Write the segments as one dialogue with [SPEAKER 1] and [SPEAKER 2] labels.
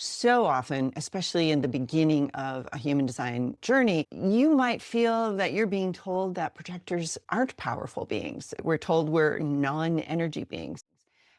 [SPEAKER 1] So often, especially in the beginning of a human design journey, you might feel that you're being told that projectors aren't powerful beings. We're told we're non-energy beings.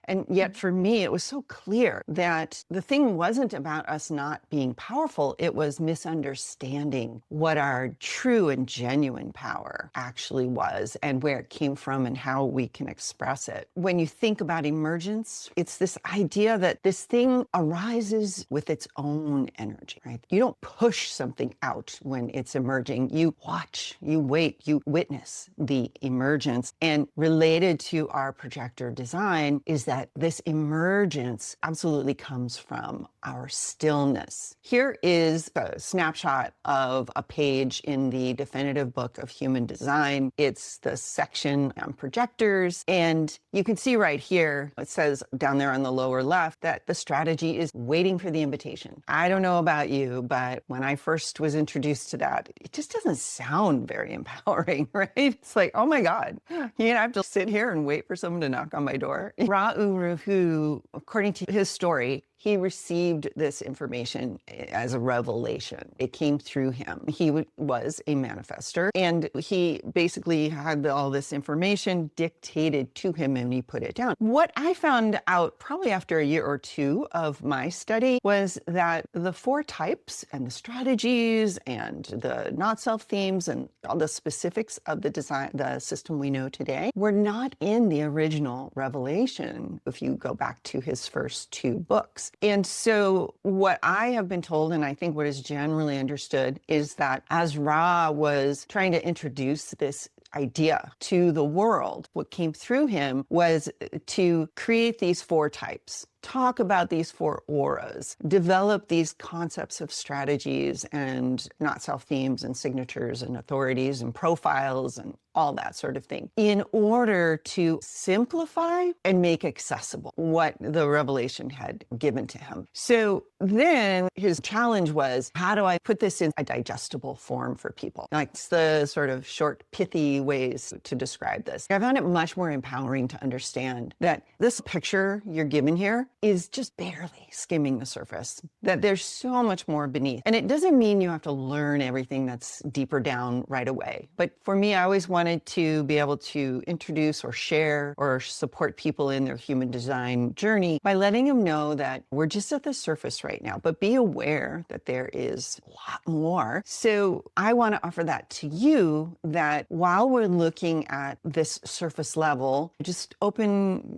[SPEAKER 1] And yet
[SPEAKER 2] Mhm.
[SPEAKER 1] for me, it was so clear that the thing wasn't about us not being powerful. It was misunderstanding what our true and genuine power actually was and where it came from and how we can express it. When you think about emergence, it's this idea that this thing arises with its own energy, right? You don't push something out when it's emerging. You watch, you wait, you witness the emergence. And related to our projector design is that this emergence absolutely comes from our stillness. Here is a snapshot of a page in the definitive book of human design. It's the section on projectors. And you can see right here, it says down there on the lower left that the strategy is waiting for the invitation. I don't know about you, but when I first was introduced to that, it just doesn't sound very empowering, right? It's like, oh my God, I have to sit here and wait for someone to knock on my door. Ra-uru-hu, according to his story, he received this information as a revelation. It came through him. He was a manifester, and he basically had all this information dictated to him, and he put it down. What I found out probably after a year or two of my study was that the 4 types and the strategies and the not-self themes and all the specifics of the design, the system we know today, were not in the original revelation if you go back to his first 2 books. And so what I have been told, and I think what is generally understood, is that as Ra was trying to introduce this idea to the world, what came through him was to create these 4 types. Talk about these 4 auras, develop these concepts of strategies and not self themes and signatures and authorities and profiles and all that sort of thing in order to simplify and make accessible what the revelation had given to him. So then his challenge was, how do I put this in a digestible form for people? Like, it's the sort of short, pithy ways to describe this. I found it much more empowering to understand that this picture you're given here is just barely skimming the surface, that there's so much more beneath. And it doesn't mean you have to learn everything that's deeper down right away. But for me, I always wanted to be able to introduce or share or support people in their human design journey by letting them know that we're just at the surface right now, but be aware that there is a lot more. So I want to offer that to you, that while we're looking at this surface level, just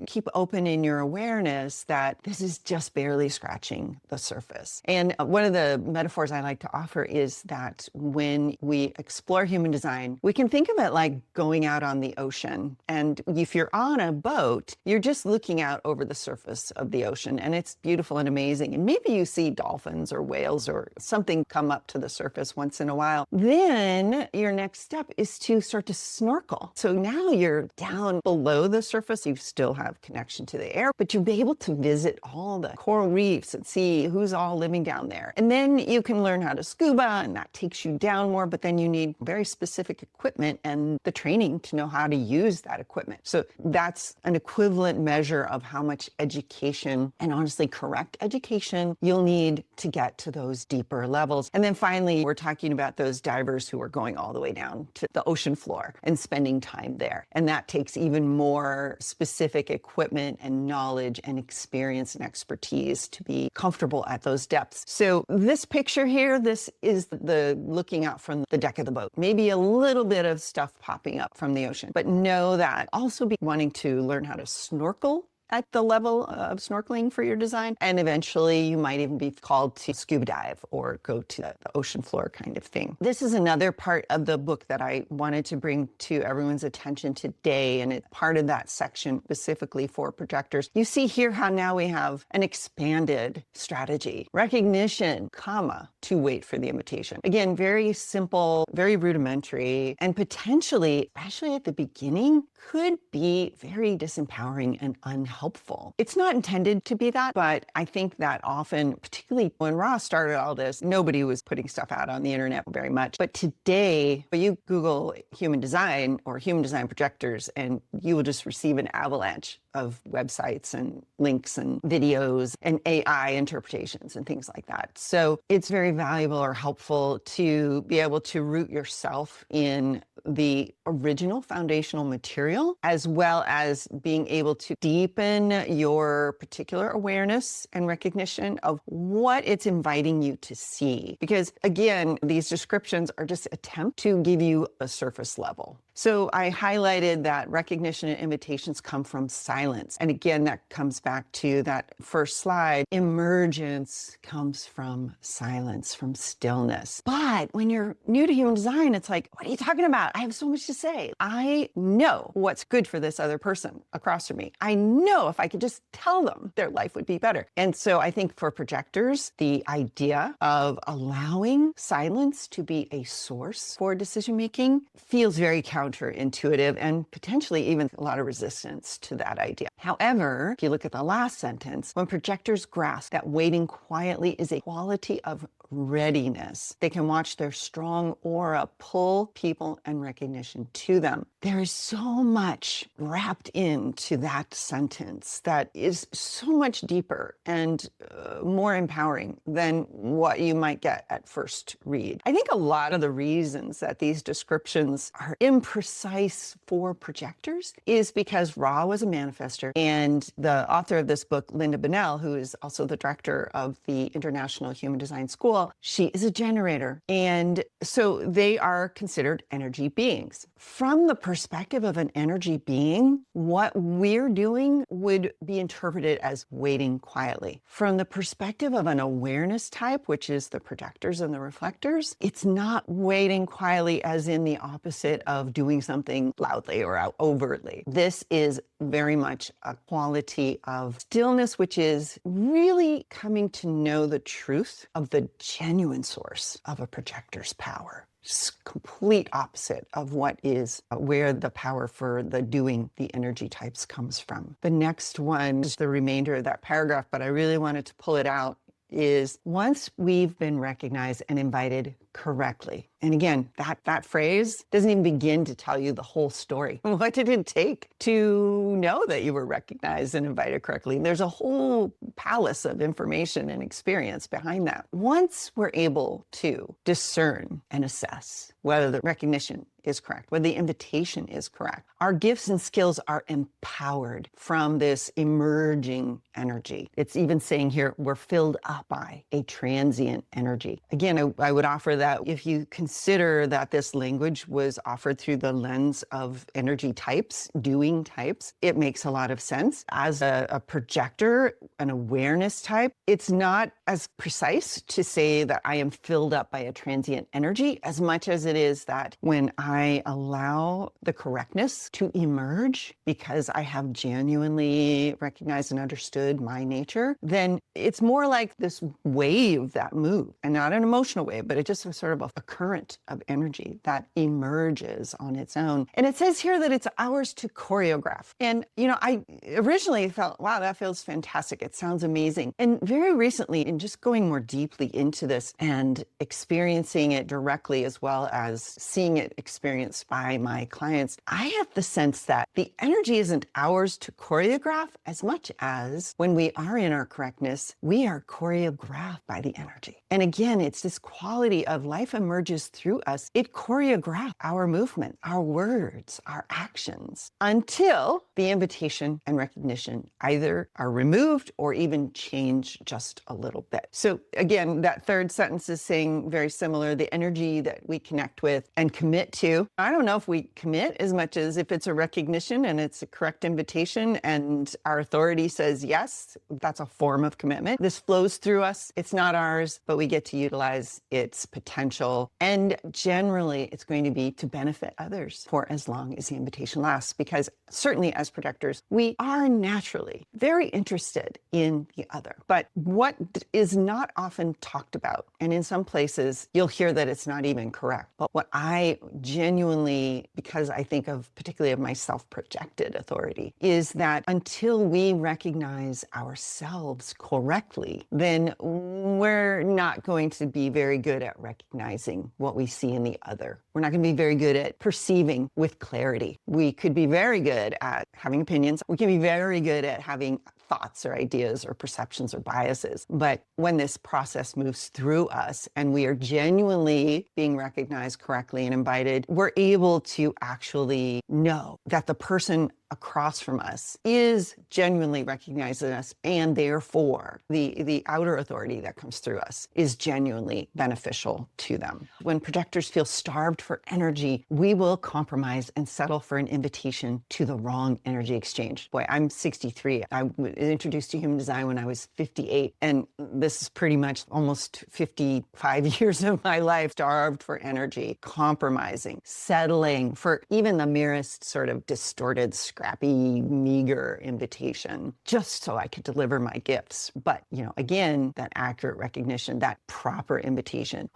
[SPEAKER 1] keep open in your awareness that this is just barely scratching the surface. And one of the metaphors I like to offer is that when we explore human design, we can think of it like going out on the ocean. And if you're on a boat, you're just looking out over the surface of the ocean, and it's beautiful and amazing. And maybe you see dolphins or whales or something come up to the surface once in a while. Then your next step is to start to snorkel. So now you're down below the surface. You still have connection to the air, but you'll be able to visit all the coral reefs and see who's all living down there. And then you can learn how to scuba, and that takes you down more, but then you need very specific equipment and the training to know how to use that equipment. So that's an equivalent measure of how much education, and honestly correct education, you'll need to get to those deeper levels. And then finally, we're talking about those divers who are going all the way down to the ocean floor and spending time there. And that takes even more specific equipment and knowledge and experience and expertise to be comfortable at those depths. So this picture here, this is the looking out from the deck of the boat. Maybe a little bit of stuff popping up from the ocean, but know that also be wanting to learn how to snorkel at the level of snorkeling for your design. And eventually you might even be called to scuba dive or go to the ocean floor kind of thing. This is another part of the book that I wanted to bring to everyone's attention today. And it's part of that section specifically for projectors. You see here how now we have an expanded strategy, recognition, to wait for the invitation. Again, very simple, very rudimentary, and potentially, especially at the beginning, could be very disempowering and unhelpful helpful. It's not intended to be that, but I think that often, particularly when Ross started all this, nobody was putting stuff out on the internet very much. But today, you Google human design or human design projectors, and you will just receive an avalanche of websites and links and videos and AI interpretations and things like that. So it's very valuable or helpful to be able to root yourself in the original foundational material, as well as being able to deepen your particular awareness and recognition of what it's inviting you to see. Because again, these descriptions are just attempt to give you a surface level. So I highlighted that recognition and invitations come from silence. And again, that comes back to that first slide. Emergence comes from silence, from stillness. But when you're new to human design, it's like, what are you talking about? I have so much to say. I know what's good for this other person across from me. I know if I could just tell them, their life would be better. And so I think for projectors, the idea of allowing silence to be a source for decision-making feels very counterintuitive and potentially even a lot of resistance to that idea. However, if you look at the last sentence, when projectors grasp that waiting quietly is a quality of readiness, they can watch their strong aura pull people and recognition to them. There is so much wrapped into that sentence that is so much deeper and more empowering than what you might get at first read. I think a lot of the reasons that these descriptions are imprecise for projectors is because Ra was a manifester, and the author of this book, Linda Bonnell, who is also the director of the International Human Design School, she is a generator. And so they are considered energy beings. From the perspective of an energy being, what we're doing would be interpreted as waiting quietly. From the perspective of an awareness type, which is the projectors and the reflectors, it's not waiting quietly as in the opposite of doing something loudly or overtly. This is very much a quality of stillness, which is really coming to know the truth of the genuine source of a projector's power. It's complete opposite of what is where the power for the doing the energy types comes from. The next one is the remainder of that paragraph, but I really wanted to pull it out, is once we've been recognized and invited correctly. And again, that phrase doesn't even begin to tell you the whole story. What did it take to know that you were recognized and invited correctly? There's a whole palace of information and experience behind that. Once we're able to discern and assess whether the recognition is correct, whether the invitation is correct, our gifts and skills are empowered from this emerging energy. It's even saying here, we're filled up by a transient energy. Again, I would offer that if you consider that this language was offered through the lens of energy types, doing types, it makes a lot of sense. As a projector, an awareness type, it's not as precise to say that I am filled up by a transient energy as much as it is that when I allow the correctness to emerge because I have genuinely recognized and understood my nature, then it's more like this wave that moves, and not an emotional wave, but it just was sort of a current of energy that emerges on its own. And it says here that it's ours to choreograph. And, I originally thought, wow, that feels fantastic. It sounds amazing. And very recently, in just going more deeply into this and experiencing it directly as well as seeing it experienced by my clients, I have the sense that the energy isn't ours to choreograph as much as when we are in our correctness, we are choreographed by the energy. And again, it's this quality of life emerges through us. It choreographs our movement, our words, our actions, until the invitation and recognition either are removed or even change just a little bit. So again, that third sentence is saying very similar, the energy that we connect with and commit to. I don't know if we commit as much as if it's a recognition and it's a correct invitation and our authority says yes, that's a form of commitment. This flows through us. It's not ours, but we get to utilize its potential potential. And generally, it's going to be to benefit others for as long as the invitation lasts. Because certainly as projectors, we are naturally very interested in the other. But what is not often talked about, and in some places, you'll hear that it's not even correct. But what I genuinely, because I think of particularly of my self-projected authority, is that until we recognize ourselves correctly, then we're not going to be very good at recognizing what we see in the other. We're not going to be very good at perceiving with clarity. We could be very good at having opinions. We can be very good at having thoughts or ideas or perceptions or biases. But when this process moves through us and we are genuinely being recognized correctly and invited, we're able to actually know that the person across from us is genuinely recognizing us, and therefore the outer authority that comes through us is genuinely beneficial to them. When projectors feel starved for energy, we will compromise and settle for an invitation to the wrong energy exchange. Boy, I'm 63. I was introduced to human design when I was 58, and this is pretty much almost 55 years of my life starved for energy, compromising, settling for even the merest sort of distorted, scrappy, meager invitation, just so I could deliver my gifts. But, again, that accurate recognition, that proper invitation,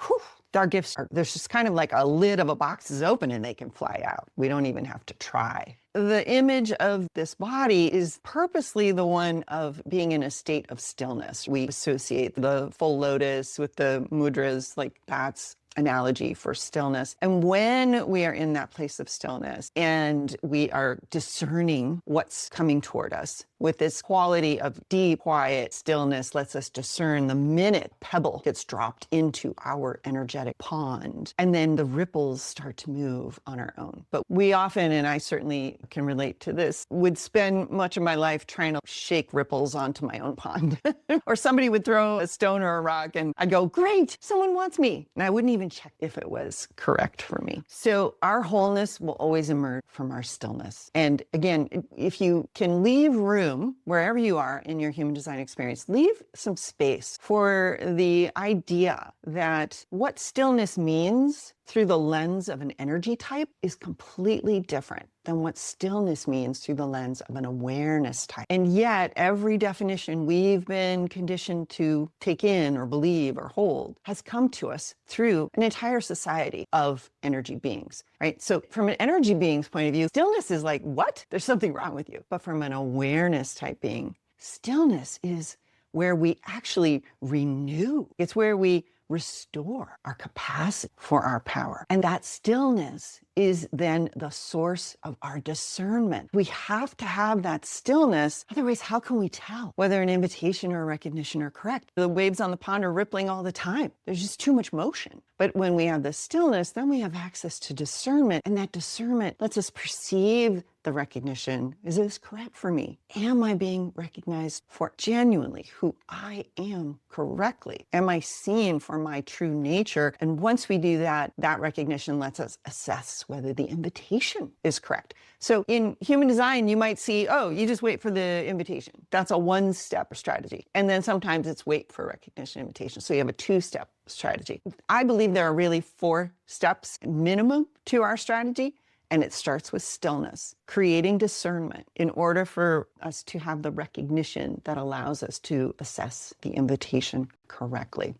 [SPEAKER 1] our gifts there's just kind of like a lid of a box is open and they can fly out. We don't even have to try. The image of this body is purposely the one of being in a state of stillness. We associate the full lotus with the mudras, like that's analogy for stillness. And when we are in that place of stillness and we are discerning what's coming toward us with this quality of deep, quiet stillness, lets us discern the minute pebble gets dropped into our energetic pond, and then the ripples start to move on our own. But we often, and I certainly can relate to this, would spend much of my life trying to shake ripples onto my own pond. Or somebody would throw a stone or a rock and I'd go, great, someone wants me. And I wouldn't even check if it was correct for me. So our wholeness will always emerge from our stillness. And again, if you can leave room wherever you are in your human design experience, leave some space for the idea that what stillness means through the lens of an energy type is completely different than what stillness means through the lens of an awareness type. And yet, every definition we've been conditioned to take in or believe or hold has come to us through an entire society of energy beings, right? So from an energy being's point of view, stillness is like, what? There's something wrong with you. But from an awareness type being, stillness is where we actually renew. It's where we restore our capacity for our power. And that stillness is then the source of our discernment. We have to have that stillness. Otherwise, how can we tell whether an invitation or a recognition are correct? The waves on the pond are rippling all the time. There's just too much motion. But when we have the stillness, then we have access to discernment. And that discernment lets us perceive the recognition. Is this correct for me? Am I being recognized for genuinely who I am correctly? Am I seen for my true nature? And once we do that, that recognition lets us assess whether the invitation is correct. So in human design, you might see, oh, you just wait for the invitation. That's a one-step strategy. And then sometimes it's wait for recognition invitation. So you have a two-step strategy. I believe there are really 4 steps minimum to our strategy. And it starts with stillness, creating discernment in order for us to have the recognition that allows us to assess the invitation correctly.